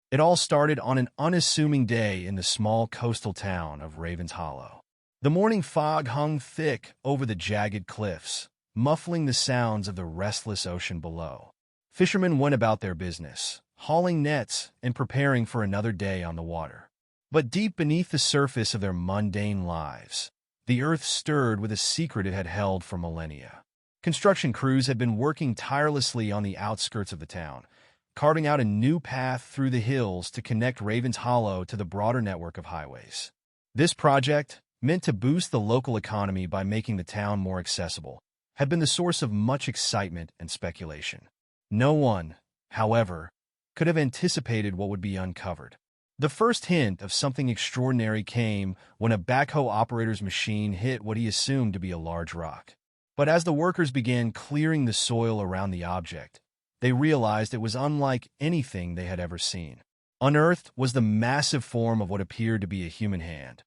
It all started on an unassuming day in the small coastal town of Ravens Hollow. The morning fog hung thick over the jagged cliffs, muffling the sounds of the restless ocean below. Fishermen went about their business, hauling nets and preparing for another day on the water. But deep beneath the surface of their mundane lives, the earth stirred with a secret it had held for millennia. Construction crews had been working tirelessly on the outskirts of the town, carving out a new path through the hills to connect Ravens Hollow to the broader network of highways. This project, meant to boost the local economy by making the town more accessible, had been the source of much excitement and speculation. No one, however, could have anticipated what would be uncovered. The first hint of something extraordinary came when a backhoe operator's machine hit what he assumed to be a large rock. But as the workers began clearing the soil around the object, they realized it was unlike anything they had ever seen. Unearthed was the massive form of what appeared to be a human hand.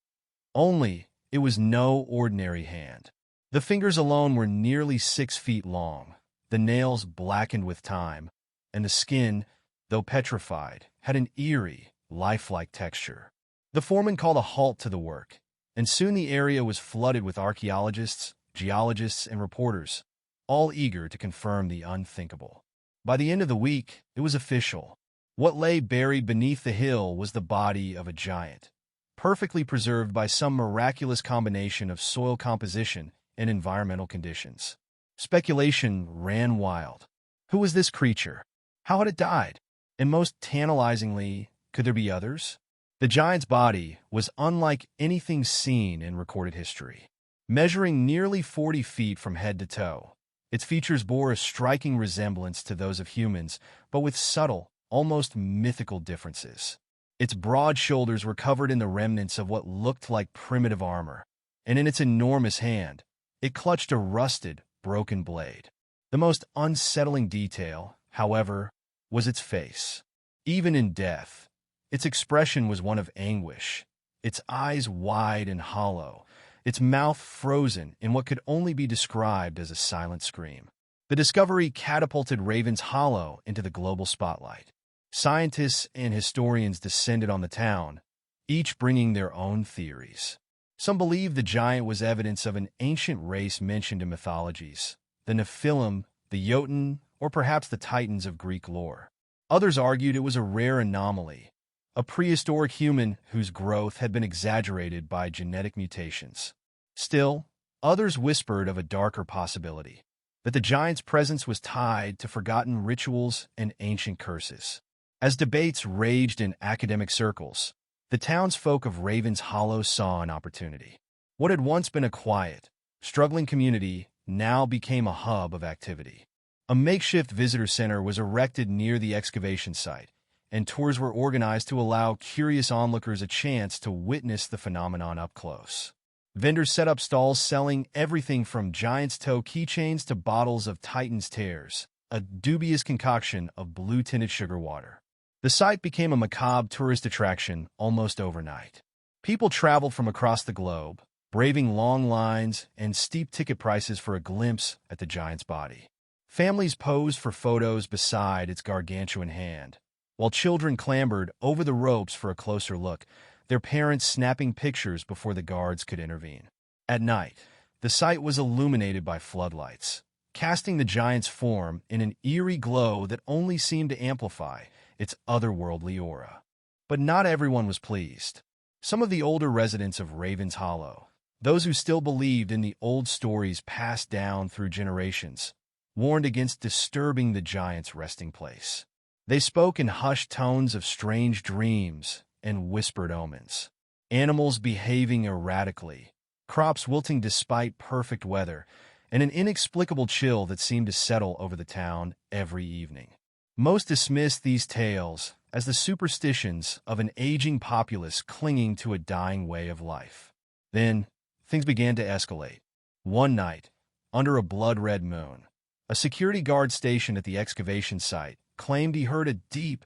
Only, it was no ordinary hand. The fingers alone were nearly 6 feet long, the nails blackened with time, and the skin, though petrified, had an eerie, lifelike texture. The foreman called a halt to the work, and soon the area was flooded with archaeologists, geologists, and reporters, all eager to confirm the unthinkable. By the end of the week, it was official. What lay buried beneath the hill was the body of a giant, perfectly preserved by some miraculous combination of soil composition and environmental conditions. Speculation ran wild. Who was this creature? How had it died? And most tantalizingly, could there be others? The giant's body was unlike anything seen in recorded history. Measuring nearly 40 feet from head to toe, its features bore a striking resemblance to those of humans, but with subtle, almost mythical differences. Its broad shoulders were covered in the remnants of what looked like primitive armor, and in its enormous hand, it clutched a rusted, broken blade. The most unsettling detail, however, was its face. Even in death, its expression was one of anguish, its eyes wide and hollow, its mouth frozen in what could only be described as a silent scream. The discovery catapulted Ravens Hollow into the global spotlight. Scientists and historians descended on the town, each bringing their own theories. Some believed the giant was evidence of an ancient race mentioned in mythologies, the Nephilim, the Jotun, or perhaps the Titans of Greek lore. Others argued it was a rare anomaly, a prehistoric human whose growth had been exaggerated by genetic mutations. Still, others whispered of a darker possibility, that the giant's presence was tied to forgotten rituals and ancient curses. As debates raged in academic circles, the townsfolk of Ravens Hollow saw an opportunity. What had once been a quiet, struggling community now became a hub of activity. A makeshift visitor center was erected near the excavation site, and tours were organized to allow curious onlookers a chance to witness the phenomenon up close. Vendors set up stalls selling everything from giant's toe keychains to bottles of Titan's Tears, a dubious concoction of blue-tinted sugar water. The site became a macabre tourist attraction almost overnight. People traveled from across the globe, braving long lines and steep ticket prices for a glimpse at the giant's body. Families posed for photos beside its gargantuan hand, while children clambered over the ropes for a closer look, their parents snapping pictures before the guards could intervene. At night, the site was illuminated by floodlights, casting the giant's form in an eerie glow that only seemed to amplify its otherworldly aura. But not everyone was pleased. Some of the older residents of Ravens Hollow, those who still believed in the old stories passed down through generations, warned against disturbing the giant's resting place. They spoke in hushed tones of strange dreams and whispered omens. Animals behaving erratically, crops wilting despite perfect weather, and an inexplicable chill that seemed to settle over the town every evening. Most dismissed these tales as the superstitions of an aging populace clinging to a dying way of life. Then, things began to escalate. One night, under a blood-red moon, a security guard stationed at the excavation site claimed he heard a deep,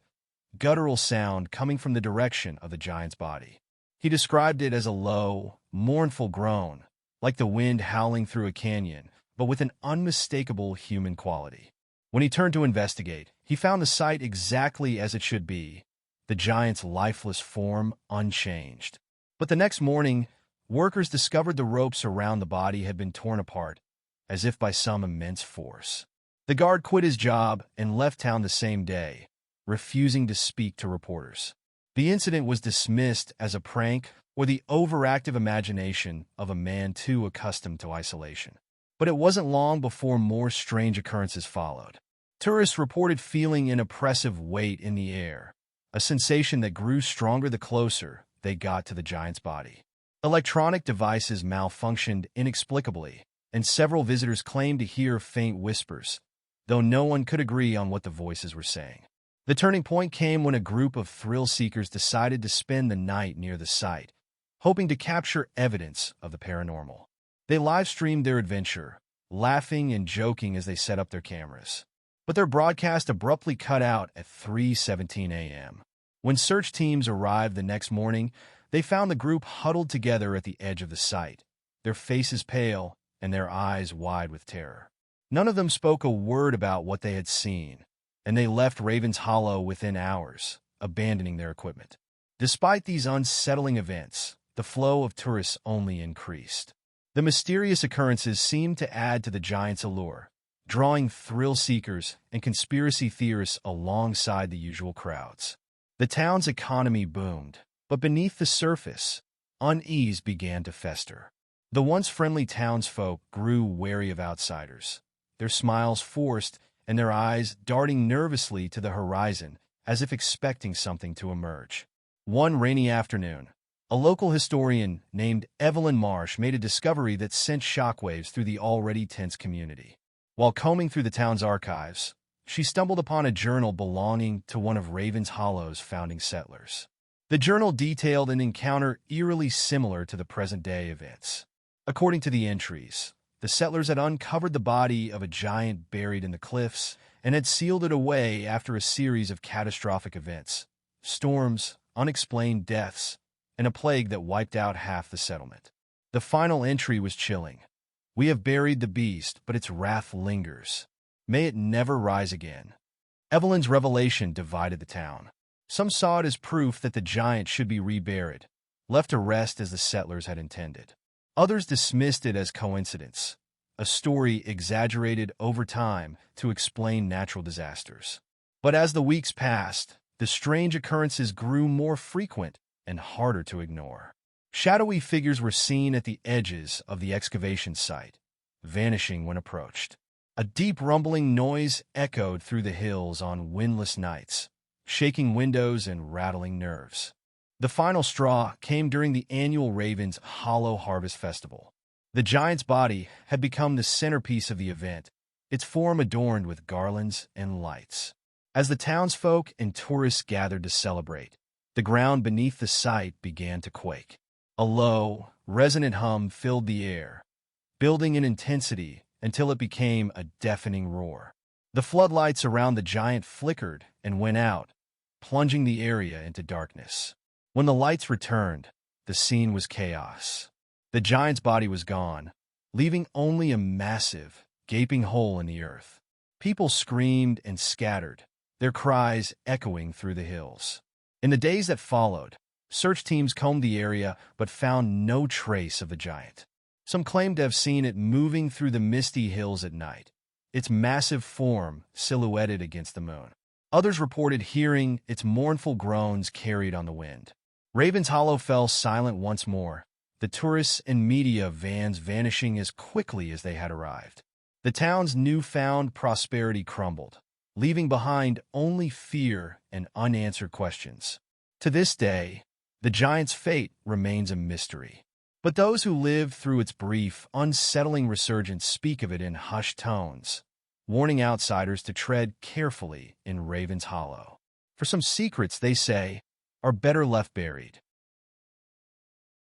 guttural sound coming from the direction of the giant's body. He described it as a low, mournful groan, like the wind howling through a canyon, but with an unmistakable human quality. When he turned to investigate, he found the site exactly as it should be, the giant's lifeless form unchanged. But the next morning, workers discovered the ropes around the body had been torn apart, as if by some immense force. The guard quit his job and left town the same day, refusing to speak to reporters. The incident was dismissed as a prank or the overactive imagination of a man too accustomed to isolation. But it wasn't long before more strange occurrences followed. Tourists reported feeling an oppressive weight in the air, a sensation that grew stronger the closer they got to the giant's body. Electronic devices malfunctioned inexplicably, and several visitors claimed to hear faint whispers, though no one could agree on what the voices were saying. The turning point came when a group of thrill-seekers decided to spend the night near the site, hoping to capture evidence of the paranormal. They live-streamed their adventure, laughing and joking as they set up their cameras. But their broadcast abruptly cut out at 3:17 a.m. When search teams arrived the next morning, they found the group huddled together at the edge of the site, their faces pale and their eyes wide with terror. None of them spoke a word about what they had seen, and they left Raven's Hollow within hours, abandoning their equipment. Despite these unsettling events, the flow of tourists only increased. The mysterious occurrences seemed to add to the giant's allure, drawing thrill-seekers and conspiracy theorists alongside the usual crowds. The town's economy boomed, but beneath the surface, unease began to fester. The once friendly townsfolk grew wary of outsiders, their smiles forced and their eyes darting nervously to the horizon as if expecting something to emerge. One rainy afternoon, a local historian named Evelyn Marsh made a discovery that sent shockwaves through the already tense community. While combing through the town's archives, she stumbled upon a journal belonging to one of Raven's Hollow's founding settlers. The journal detailed an encounter eerily similar to the present-day events. According to the entries, the settlers had uncovered the body of a giant buried in the cliffs and had sealed it away after a series of catastrophic events, storms, unexplained deaths, and a plague that wiped out half the settlement. The final entry was chilling. "We have buried the beast, but its wrath lingers. May it never rise again." Evelyn's revelation divided the town. Some saw it as proof that the giant should be reburied, left to rest as the settlers had intended. Others dismissed it as coincidence, a story exaggerated over time to explain natural disasters. But as the weeks passed, the strange occurrences grew more frequent and harder to ignore. Shadowy figures were seen at the edges of the excavation site, vanishing when approached. A deep rumbling noise echoed through the hills on windless nights, shaking windows and rattling nerves. The final straw came during the annual Raven's Hollow Harvest Festival. The giant's body had become the centerpiece of the event, its form adorned with garlands and lights. As the townsfolk and tourists gathered to celebrate, the ground beneath the site began to quake. A low, resonant hum filled the air, building in intensity until it became a deafening roar. The floodlights around the giant flickered and went out, plunging the area into darkness. When the lights returned, the scene was chaos. The giant's body was gone, leaving only a massive, gaping hole in the earth. People screamed and scattered, their cries echoing through the hills. In the days that followed, search teams combed the area but found no trace of the giant. Some claimed to have seen it moving through the misty hills at night, its massive form silhouetted against the moon. Others reported hearing its mournful groans carried on the wind. Raven's Hollow fell silent once more, the tourists and media vans vanishing as quickly as they had arrived. The town's newfound prosperity crumbled, leaving behind only fear and unanswered questions. To this day, the giant's fate remains a mystery. But those who lived through its brief, unsettling resurgence speak of it in hushed tones, warning outsiders to tread carefully in Raven's Hollow. For some secrets, they say, are better left buried.